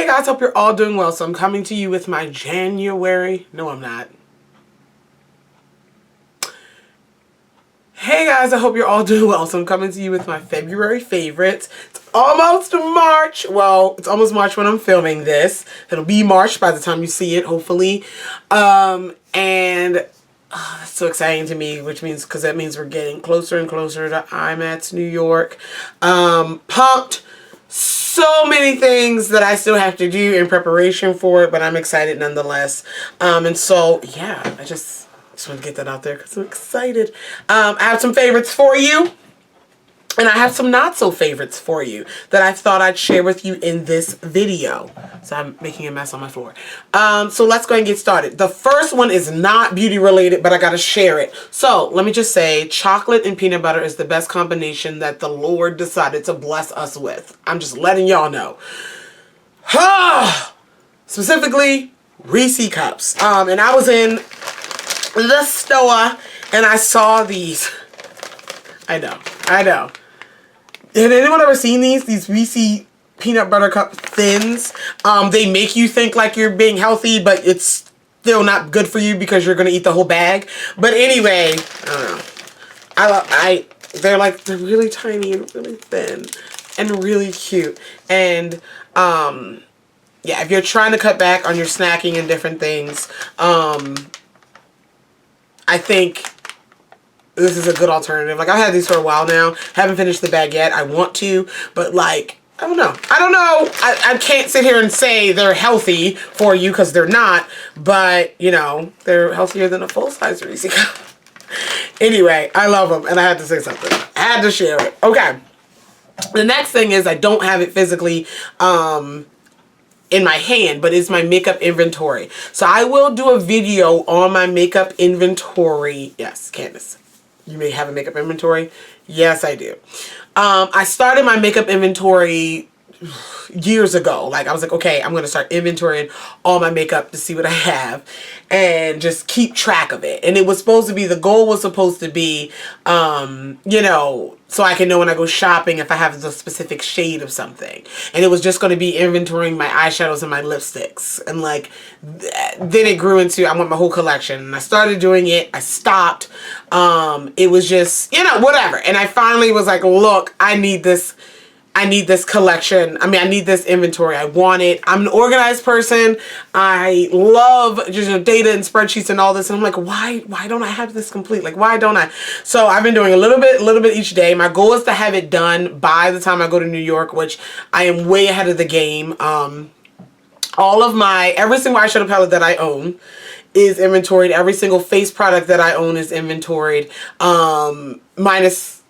Hey guys, hope you're all doing well. So I'm coming to you with my January. No, I'm not. Hey guys, I hope you're all doing well. So I'm coming to you with my February favorites. It's almost March. Well, it's almost March when I'm filming this. It'll be March by the time you see it, hopefully. That's so exciting to me, which means, because that means we're getting closer and closer to IMATS New York. Pumped. So many things that I still have to do in preparation for it, but I'm excited nonetheless. And so, yeah, I just want to get that out there because I'm excited. I have some favorites for you, and I have some not so favorites for you that I thought I'd share with you in this video. So I'm making a mess on my floor. So let's go and get started. The first one is not beauty related, but I gotta share it. So let me just say, chocolate and peanut butter is the best combination that the Lord decided to bless us with. I'm just letting y'all know. Specifically, Reese cups. And I was in the store and I saw these. I know. Had anyone ever seen these Reese peanut butter cup thins? They make you think like you're being healthy, but it's still not good for you because you're gonna eat the whole bag. But anyway, I don't know. They're really tiny and really thin and really cute. And yeah, if you're trying to cut back on your snacking and different things, I think this is a good alternative. Like, I've had these for a while now. Haven't finished the bag yet. I want to, but like, I don't know. I can't sit here and say they're healthy for you because they're not, but you know, they're healthier than a full-size Reese cup. Anyway, I love them and I had to say something. I had to share it. Okay. The next thing is I don't have it physically in my hand, but it's my makeup inventory. So I will do a video on my makeup inventory. Yes, Candice. You may have a makeup inventory. Yes, I do. I started my makeup inventory years ago. Like, I was like, okay, I'm going to start inventorying all my makeup to see what I have and just keep track of it. And it was supposed to be, the goal was supposed to be, you know, so I can know when I go shopping if I have the specific shade of something. And it was just going to be inventorying my eyeshadows and my lipsticks. And like, then it grew into, I want my whole collection. And I started doing it. I stopped. It was just, you know, whatever. And I finally was like, look, I need this collection. I mean, I need this inventory. I want it. I'm an organized person. I love just, you know, data and spreadsheets and all this. And I'm like, why don't I have this complete? Like, why don't I? So I've been doing a little bit each day. My goal is to have it done by the time I go to New York, which I am way ahead of the game. Every single eyeshadow palette that I own is inventoried. Every single face product that I own is inventoried. Minus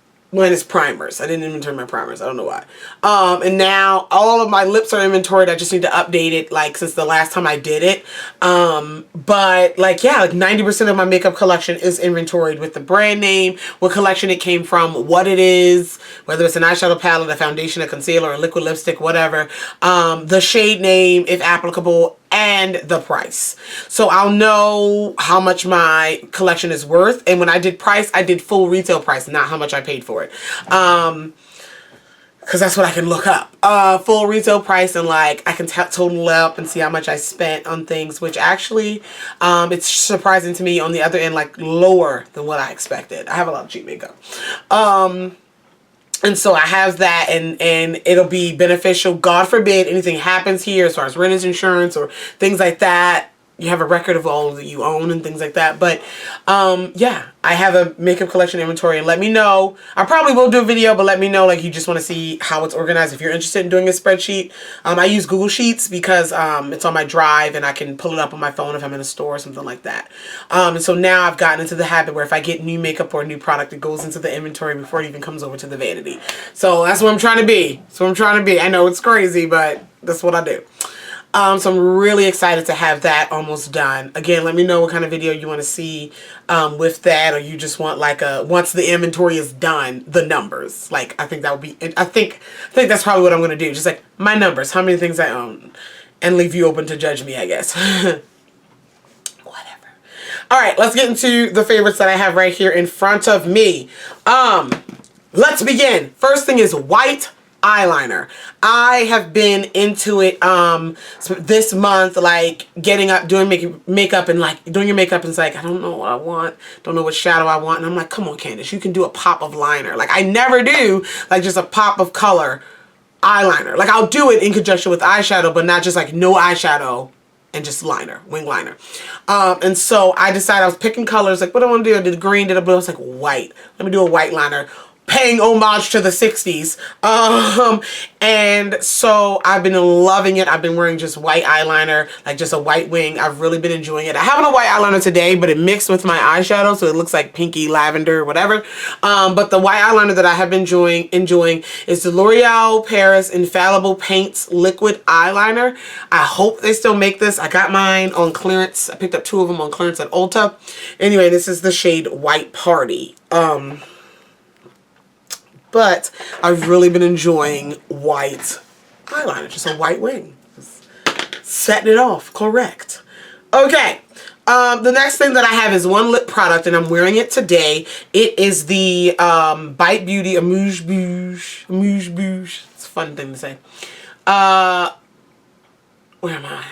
primers. I didn't inventory my primers. I don't know why. And now all of my lips are inventoried. I just need to update it, like, since the last time I did it. But like, yeah, like 90% of my makeup collection is inventoried with the brand name, what collection it came from, what it is, whether it's an eyeshadow palette, a foundation, a concealer, a liquid lipstick, whatever. The shade name, if applicable, and the price. So I'll know how much my collection is worth. And when I did price, I did full retail price, not how much I paid for it. Because that's what I can look up. Full retail price, and like I can total up and see how much I spent on things, which actually it's surprising to me on the other end, like lower than what I expected. I have a lot of cheap makeup. And so I have that, and it'll be beneficial. God forbid anything happens here as far as renter's insurance or things like that. You have a record of all that you own and things like that. But yeah, I have a makeup collection inventory, and let me know. I probably will do a video, but let me know, like, you just want to see how it's organized. If you're interested in doing a spreadsheet, I use Google Sheets because it's on my drive and I can pull it up on my phone if I'm in a store or something like that. And so now I've gotten into the habit where if I get new makeup or a new product, it goes into the inventory before it even comes over to the vanity. So that's what I'm trying to be. I know it's crazy, but that's what I do. So I'm really excited to have that almost done. Again, let me know what kind of video you want to see with that, or you just want like once the inventory is done, the numbers. Like, I think that would be, I think that's probably what I'm going to do. Just like my numbers, how many things I own, and leave you open to judge me, I guess. Whatever. All right, let's get into the favorites that I have right here in front of me. Let's begin. First thing is white eyeliner. I have been into it this month, like getting up, doing makeup, and like doing your makeup, and it's like, I don't know what I want, don't know what shadow I want, and I'm like, come on, Candice, you can do a pop of liner. Like I never do like just a pop of color eyeliner. Like I'll do it in conjunction with eyeshadow, but not just like no eyeshadow and just liner, wing liner. And so I decided I was picking colors, like what do I want to do? I did green, did a blue, I was like white. Let me do a white liner, paying homage to the 60s. And so I've been loving it. I've been wearing just white eyeliner, like just a white wing. I've really been enjoying it. I have on a white eyeliner today, but it mixed with my eyeshadow, so it looks like pinky lavender, whatever. But the white eyeliner that I have been enjoying is the L'Oreal Paris Infallible Paints Liquid Eyeliner. I hope they still make this. I got mine on clearance. I picked up 2 of them on clearance at Ulta. Anyway, this is the shade White Party. But I've really been enjoying white eyeliner, just a white wing. Just setting it off correct. Okay, the next thing that I have is one lip product, and I'm wearing it today. It is the Bite Beauty Amuse Bouche. It's a fun thing to say. Where am I?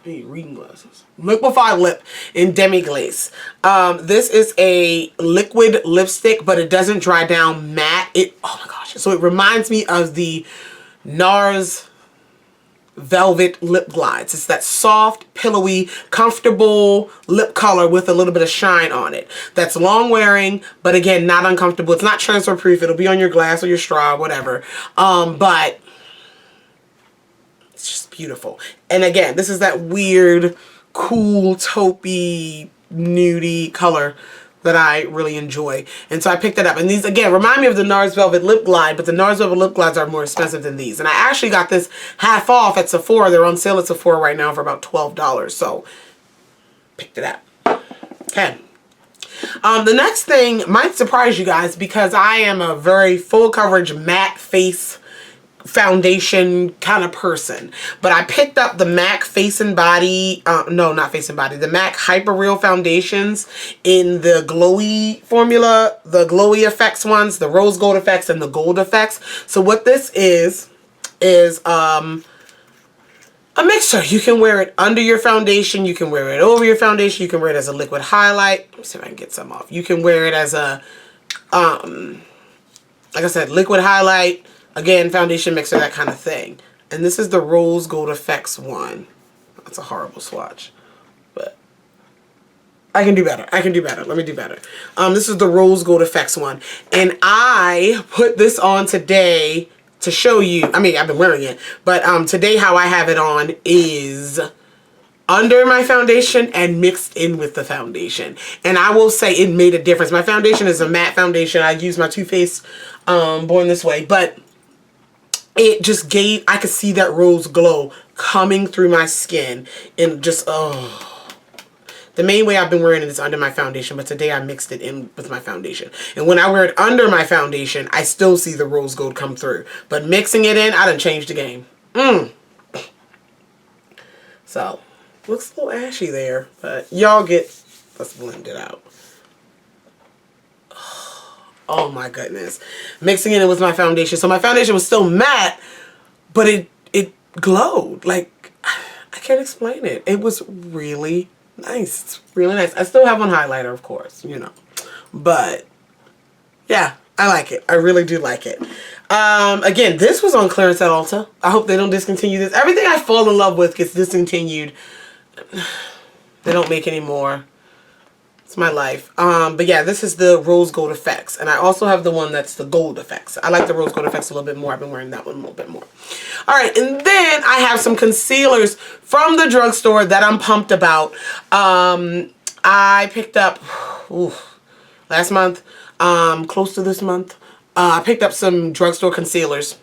I need reading glasses. Liquify Lip in Demi Glace. This is a liquid lipstick, but it doesn't dry down matte. Oh my gosh. So it reminds me of the NARS Velvet Lip Glides. It's that soft, pillowy, comfortable lip color with a little bit of shine on it. That's long wearing, but again, not uncomfortable. It's not transfer proof. It'll be on your glass or your straw, whatever. But it's just beautiful. And again, this is that weird, cool, taupey, nudie color that I really enjoy. And so I picked it up. And these, again, remind me of the NARS Velvet Lip Glide, but the NARS Velvet Lip Glides are more expensive than these. And I actually got this half off at Sephora. They're on sale at Sephora right now for about $12. So, picked it up. Okay. The next thing might surprise you guys because I am a very full coverage matte face foundation kind of person, but I picked up the MAC Face and Body, no, not Face and Body, the MAC Hyper Real foundations in the glowy formula, the glowy effects ones, the rose gold effects and the gold effects. So what this is a mixture. You can wear it under your foundation, you can wear it over your foundation, you can wear it as a liquid highlight. Let me see if I can get some off. You can wear it as a like I said, liquid highlight, again, foundation mixer, that kind of thing. And this is the Rose Gold Effects one. That's a horrible swatch, but I can do better. I can do better. Let me do better. This is the Rose Gold Effects one. And I put this on today to show you. I mean, I've been wearing it, but today how I have it on is under my foundation and mixed in with the foundation. And I will say it made a difference. My foundation is a matte foundation. I use my Too Faced Born This Way, but it just gave, I could see that rose glow coming through my skin, and just, oh. The main way I've been wearing it is under my foundation, but today I mixed it in with my foundation. And when I wear it under my foundation, I still see the rose gold come through. But mixing it in, I done changed the game. So, looks a little ashy there, but y'all get, let's blend it out. Oh my goodness. Mixing it in with my foundation. So my foundation was still matte, but it glowed. Like, I can't explain it. It was really nice. It's really nice. I still have on highlighter, of course, you know. But, yeah, I like it. I really do like it. Again, this was on clearance at Ulta. I hope they don't discontinue this. Everything I fall in love with gets discontinued. They don't make any more. It's my life. But yeah, this is the Rose Gold Effects. And I also have the one that's the Gold Effects. I like the Rose Gold Effects a little bit more. I've been wearing that one a little bit more. Alright, and then I have some concealers from the drugstore that I'm pumped about. I picked up, last month, close to this month, I picked up some drugstore concealers.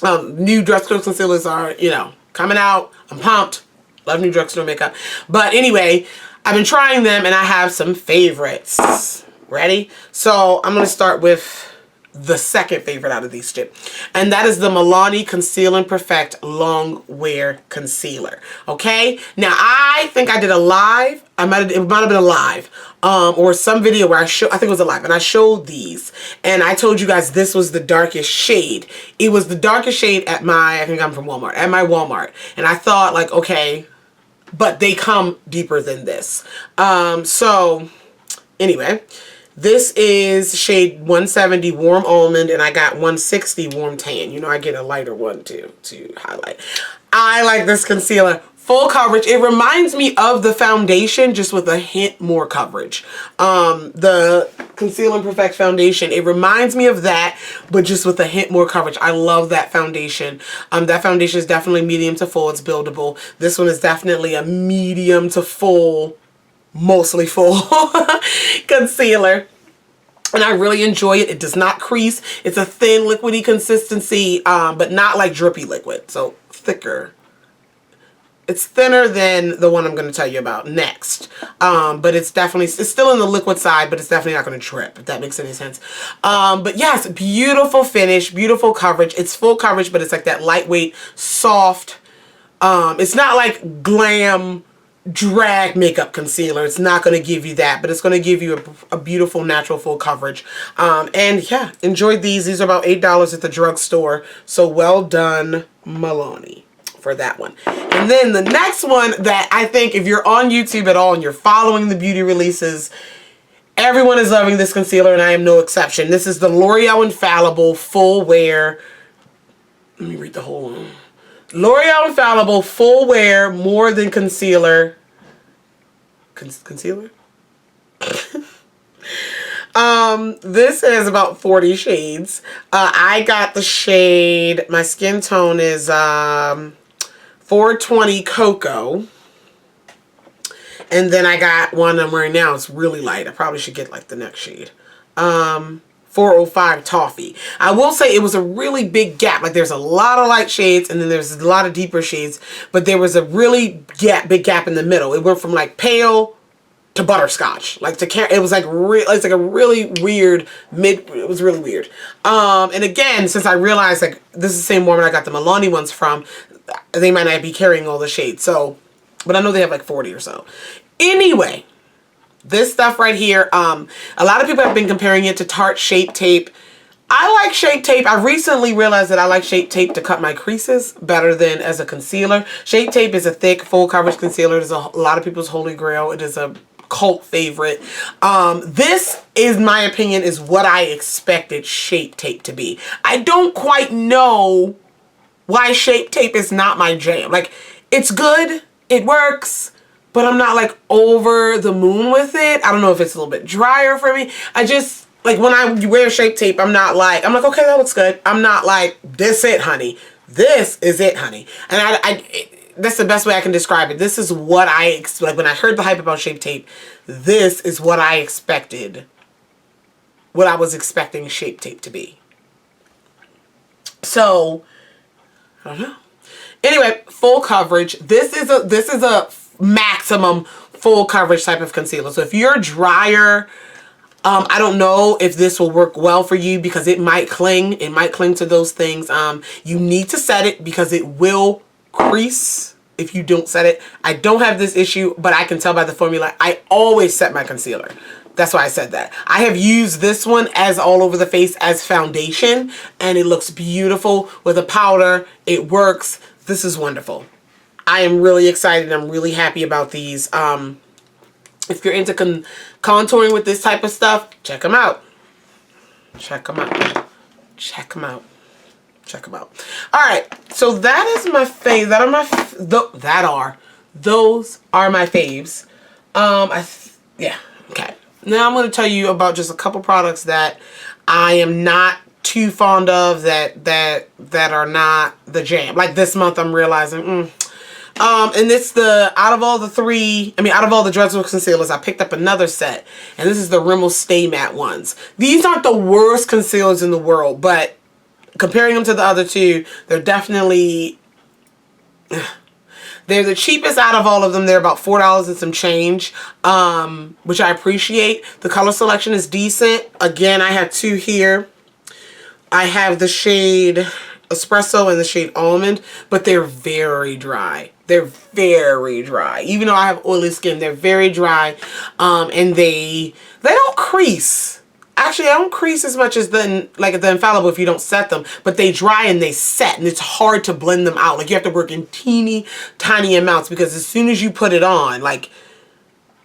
New drugstore concealers are, you know, coming out. I'm pumped. Love new drugstore makeup. But anyway, I've been trying them and I have some favorites. Ready? So I'm going to start with the second favorite out of these two. And that is the Milani Conceal and Perfect Long Wear Concealer. Okay? Now, I think I did a live. It might have been a live. Or some video where I think it was a live. And I showed these. And I told you guys this was the darkest shade. It was the darkest shade at I think I'm from Walmart. At my Walmart. And I thought, like, okay. But they come deeper than this. So, anyway. This is shade 170 Warm Almond, and I got 160 Warm Tan. You know, I get a lighter one too to highlight. I like this concealer. Full coverage. It reminds me of the foundation, just with a hint more coverage. The Conceal and Perfect foundation, it reminds me of that, but just with a hint more coverage. I love that foundation. That foundation is definitely medium to full. It's buildable. This one is definitely a medium to full, mostly full concealer, and I really enjoy it. It does not crease. It's a thin liquidy consistency, but not like drippy liquid, so thicker. It's thinner than the one I'm going to tell you about next, but it's still in the liquid side, but it's definitely not going to drip, if that makes any sense. But yes, beautiful finish, beautiful coverage. It's full coverage, but it's like that lightweight, soft. It's not like glam drag makeup concealer. It's not going to give you that, but it's going to give you a beautiful natural full coverage. And yeah, enjoyed these. These are about $8 at the drugstore. So well done, Milani, for that one. And then the next one that I think if you're on YouTube at all and you're following the beauty releases, everyone is loving this concealer, and I am no exception. This is the L'Oreal Infallible Full Wear. Let me read the whole one. L'Oreal Infallible Full Wear More Than Concealer. Concealer? This is about 40 shades. I got the shade, my skin tone is 420 Cocoa. And then I got one I'm wearing now. It's really light. I probably should get like the next shade. 405 Toffee. I will say it was a really big gap. Like there's a lot of light shades and then there's a lot of deeper shades, but there was a really big gap in the middle. It went from like pale to butterscotch. Like it was like it's like a really weird it was really weird. And again, since I realized like this is the same woman I got the Milani ones from, they might not be carrying all the shades. So, but I know they have like 40 or so. Anyway, this stuff right here, a lot of people have been comparing it to Tarte Shape Tape. I like Shape Tape. I recently realized that I like Shape Tape to cut my creases better than as a concealer. Shape Tape is a thick, full coverage concealer. It is a lot of people's holy grail. It is a cult favorite. This, in my opinion, is what I expected Shape Tape to be. I don't quite know why Shape Tape is not my jam. Like, it's good. It works. But I'm not like over the moon with it. I don't know if it's a little bit drier for me. I just, like when I wear Shape Tape, I'm like, okay, that looks good. I'm not like, this it, honey. This is it, honey. And that's the best way I can describe it. This is what like when I heard the hype about Shape Tape, this is what I expected. What I was expecting Shape Tape to be. So, I don't know. Anyway, full coverage. This is a maximum full coverage type of concealer. So if you're drier, I don't know if this will work well for you because it might cling. It might cling to those things. You need to set it because it will crease if you don't set it. I don't have this issue, but I can tell by the formula. I always set my concealer. That's why I said that. I have used this one as all over the face as foundation, and it looks beautiful with a powder. It works. This is wonderful. I am really excited. I'm really happy about these. If you're into contouring with this type of stuff, check them out. Check them out. Check them out. Check them out. All right. So that is my fave. Those are my faves. Yeah. Okay. Now I'm going to tell you about just a couple products that I am not too fond of that are not the jam. Like this month I'm realizing, and it's out of all the drugstore concealers, I picked up another set. And this is the Rimmel Stay Matte ones. These aren't the worst concealers in the world, but comparing them to the other two, they're definitely, they're the cheapest out of all of them. They're about $4 and some change, which I appreciate. The color selection is decent. Again, I have two here. I have the shade Espresso and the shade Almond, but they're very dry. They're very dry. Even though I have oily skin, they're very dry. And they don't crease. Actually, they don't crease as much as the Infallible if you don't set them, but they dry and they set, and it's hard to blend them out. Like, you have to work in teeny tiny amounts, because as soon as you put it on, like,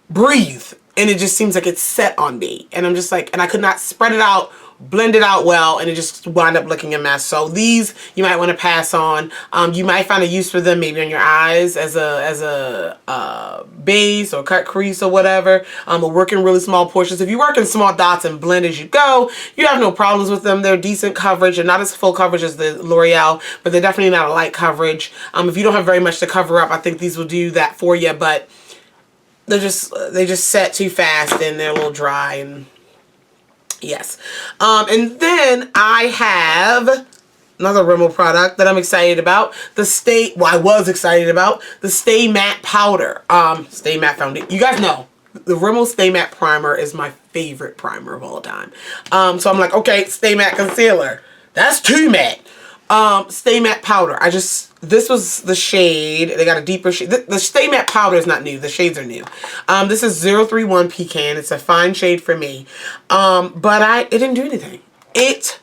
breathe, and it just seems like it's set on me. And I'm just like, and I could not spread it out, blend it out well, and it just wound up looking a mess. So these you might want to pass on. You might find a use for them maybe on your eyes as a base or cut crease or whatever. Or work in really small portions. If you work in small dots and blend as you go, you have no problems with them. They're decent coverage. They're not as full coverage as the L'Oreal, but they're definitely not a light coverage. If you don't have very much to cover up, I think these will do that for you, but they just set too fast and they're a little dry, and yes. And then I have another Rimmel product that I'm excited about. I was excited about the Stay Matte Powder. Stay Matte Foundation. You guys know the Rimmel Stay Matte Primer is my favorite primer of all time. So I'm like, okay, Stay Matte Concealer. That's too matte. Stay Matte Powder. This was the shade. They got a deeper shade. The Stay Matte Powder is not new. The shades are new. This is 031 Pecan. It's a fine shade for me. But it didn't do anything. It's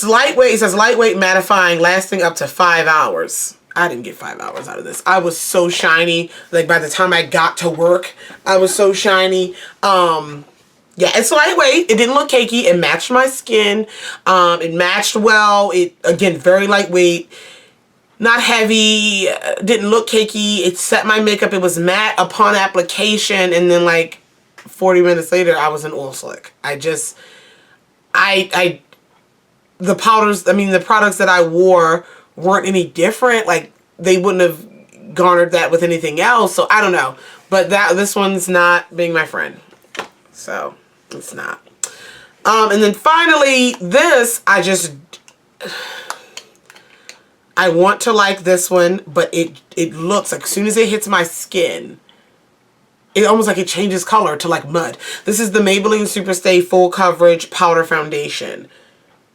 lightweight. It says lightweight mattifying, lasting up to 5 hours. I didn't get 5 hours out of this. I was so shiny. Like, by the time I got to work, I was so shiny. Yeah, it's lightweight. It didn't look cakey. It matched my skin. It matched well. It, again, very lightweight. Not heavy. Didn't look cakey. It set my makeup. It was matte upon application. And then, like, 40 minutes later, I was an oil slick. The powders, the products that I wore weren't any different. Like, they wouldn't have garnered that with anything else. So, I don't know. But this one's not being my friend. So, it's not. And then finally, this, I want to like this one, but it looks like as soon as it hits my skin, it almost like it changes color to like mud. This is the Maybelline Superstay Full Coverage Powder Foundation.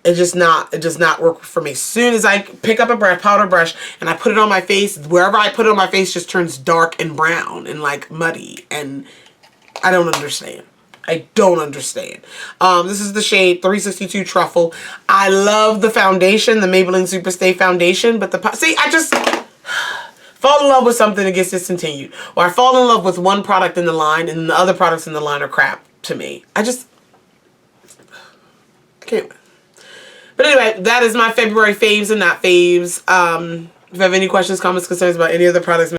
It does not work for me. As soon as I pick up a powder brush and I put it on my face, wherever I put it on my face just turns dark and brown and like muddy, and I don't understand. I don't understand. This is the shade 362 Truffle. I love the foundation, the Maybelline Superstay Foundation, but I just fall in love with something that gets discontinued. Or I fall in love with one product in the line and the other products in the line are crap to me. I can't. But anyway, that is my February faves and not faves. If you have any questions, comments, concerns about any of the products